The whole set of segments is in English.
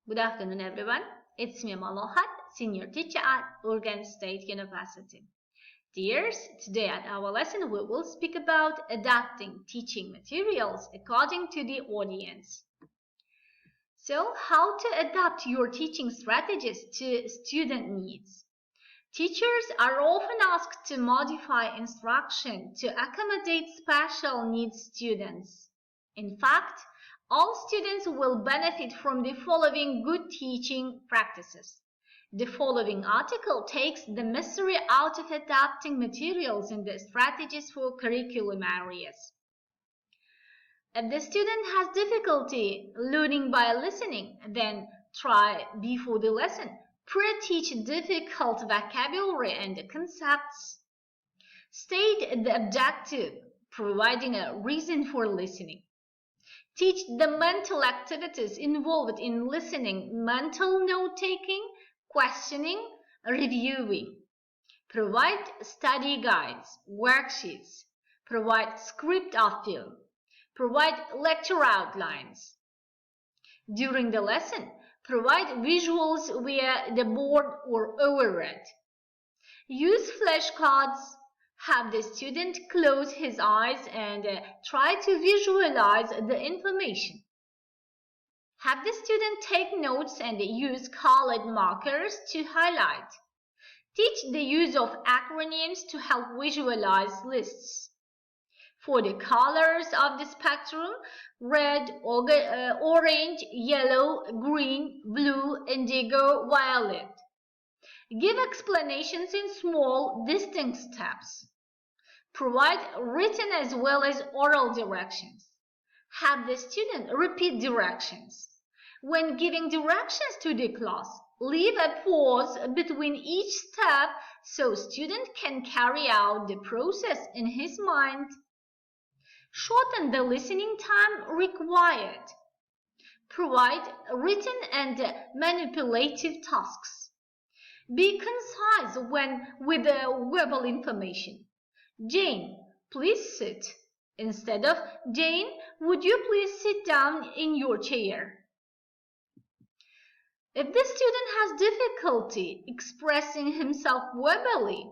Good afternoon, everyone. It's me, Malohat, senior teacher at Oregon State University. Dears, today at our lesson we will speak about adapting teaching materials according to the audience. So, how to adapt your teaching strategies to student needs? Teachers are often asked to modify instruction to accommodate special needs students. In fact, all students will benefit from the following good teaching practices. The following article takes the mystery out of adapting materials in the strategies for curriculum areas. If the student has difficulty learning by listening, then try before the lesson. Pre-teach difficult vocabulary and concepts. State the objective, providing a reason for listening. Teach the mental activities involved in listening, mental note-taking, questioning, reviewing. Provide study guides, worksheets. Provide script of film. Provide lecture outlines. During the lesson, provide visuals via the board or overhead. Use flashcards. Have the student close his eyes and try to visualize the information. Have the student take notes and use colored markers to highlight. Teach the use of acronyms to help visualize lists. For the colors of the spectrum, red, orange, yellow, green, blue, indigo, violet. Give explanations in small, distinct steps. Provide written as well as oral directions. Have the student repeat directions. When giving directions to the class, leave a pause between each step so student can carry out the process in his mind. Shorten the listening time required. Provide written and manipulative tasks. Be concise when with verbal information. Jane, please sit. Instead of Jane, would you please sit down in your chair? If the student has difficulty expressing himself verbally,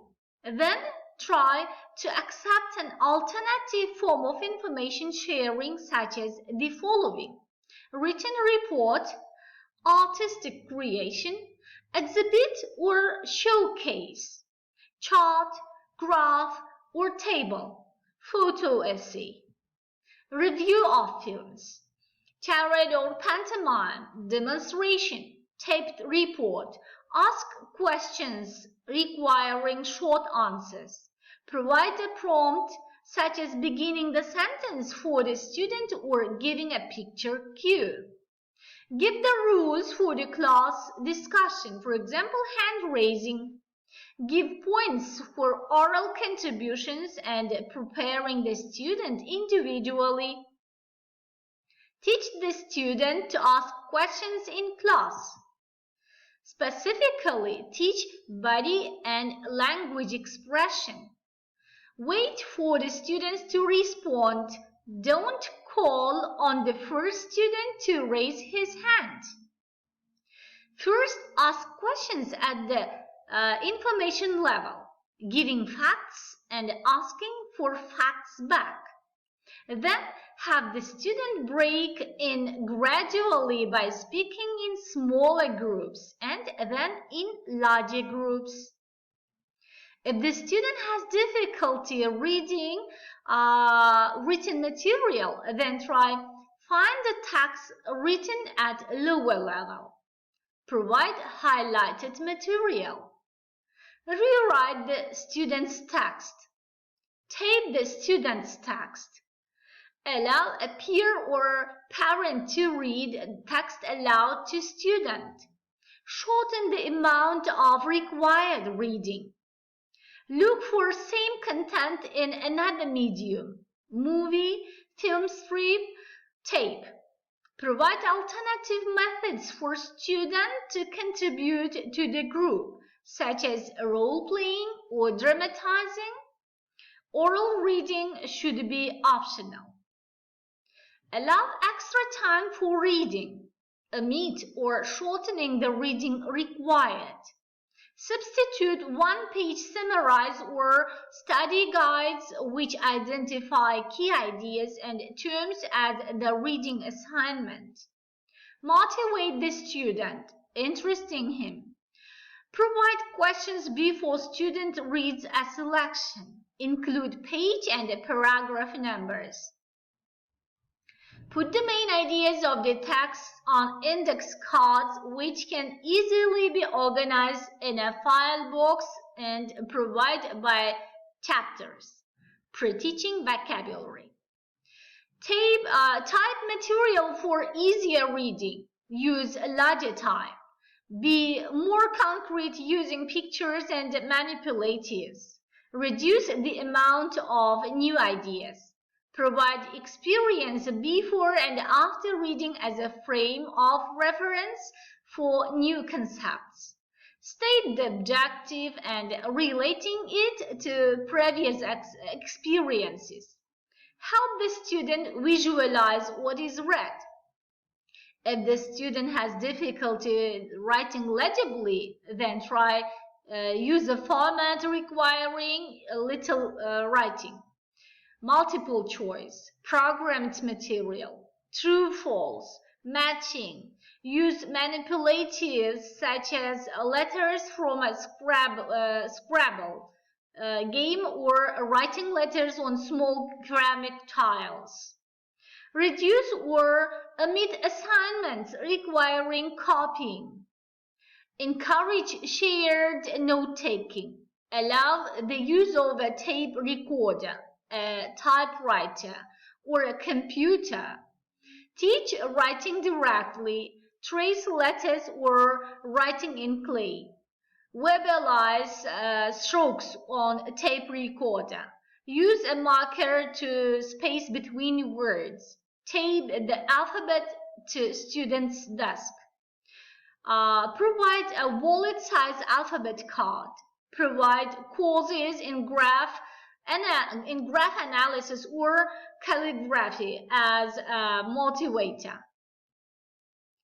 then try to accept an alternative form of information sharing such as the following: written report, artistic creation, exhibit or showcase, chart, graph, or table, photo essay, review of films, charade or pantomime, demonstration, taped report, ask questions requiring short answers, provide a prompt such as beginning the sentence for the student or giving a picture cue. Give the rules for the class discussion, for example, hand raising. Give points for oral contributions and preparing the student individually. Teach the student to ask questions in class. Specifically, teach body and language expression. Wait for the students to respond. Don't call on the first student to raise his hand. First, ask questions at the information level, giving facts and asking for facts back. Then have the student break in gradually by speaking in smaller groups and then in larger groups. If the student has difficulty reading written material, then try find the text written at lower level. Provide highlighted material. Rewrite the student's text. Tape the student's text. Allow a peer or parent to read text aloud to student. Shorten the amount of required reading. Look for same content in another medium, movie, film strip, tape. Provide alternative methods for students to contribute to the group, such as role-playing or dramatizing. Oral reading should be optional. Allow extra time for reading. omit or shortening the reading required. Substitute one-page summarize or study guides which identify key ideas and terms as the reading assignment. Motivate the student, interesting him. Provide questions before student reads a selection. Include page and paragraph numbers. Put the main ideas of the text on index cards which can easily be organized in a file box and provided by chapters. Pre-teaching vocabulary. Type material for easier reading. Use larger type. Be more concrete using pictures and manipulatives. Reduce the amount of new ideas. Provide experience before and after reading as a frame of reference for new concepts. State the objective and relating it to previous experiences. Help the student visualize what is read. If the student has difficulty writing legibly, then try use a format requiring a little writing. Multiple choice, programmed material, true, false, matching. Use manipulatives such as letters from a Scrabble game or writing letters on small ceramic tiles. Reduce or omit assignments requiring copying. Encourage shared note-taking. Allow the use of a tape recorder, a typewriter, or a computer. Teach writing directly, trace letters or writing in clay. Verbalize strokes on a tape recorder. Use a marker to space between words. Tape the alphabet to student's desk. Provide a wallet-size alphabet card. Provide courses in graph analysis or calligraphy as a motivator.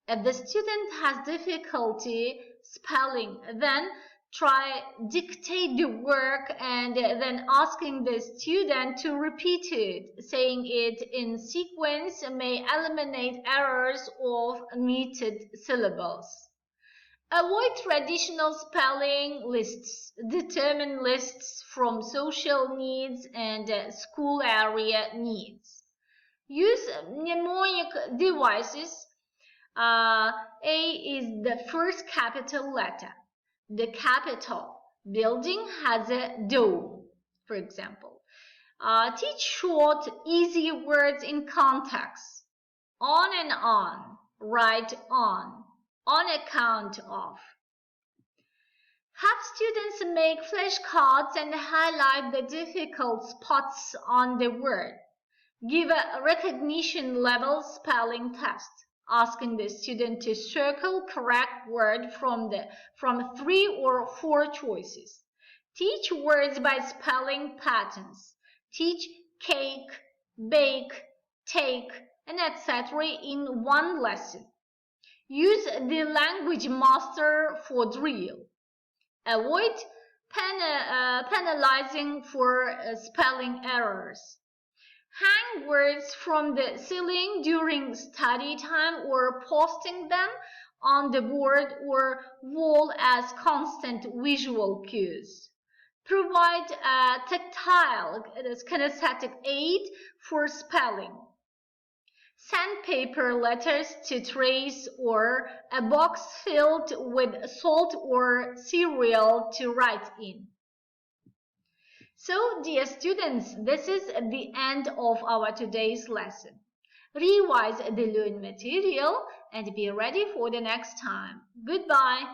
If the student has difficulty spelling, then try dictate the work and then asking the student to repeat it. Saying it in sequence may eliminate errors of omitted syllables. Avoid traditional spelling lists. Determine lists from social needs and school area needs. Use mnemonic devices. A is the first capital letter. The Capitol building has a dome, for example. Teach short, easy words in context. On and on, right on account of. Have students make flashcards and highlight the difficult spots on the word. Give a recognition level spelling test, asking the student to circle correct word from 3 or 4 choices. Teach words by spelling patterns. Teach cake, bake, take, and etc. in one lesson. Use the language master for drill. Avoid penalizing for spelling errors. Hang words from the ceiling during study time or posting them on the board or wall as constant visual cues. Provide a tactile kinesthetic aid for spelling. Sandpaper letters to trace or a box filled with salt or cereal to write in. So, dear students, this is the end of our today's lesson. Revise the learned material and be ready for the next time. Goodbye.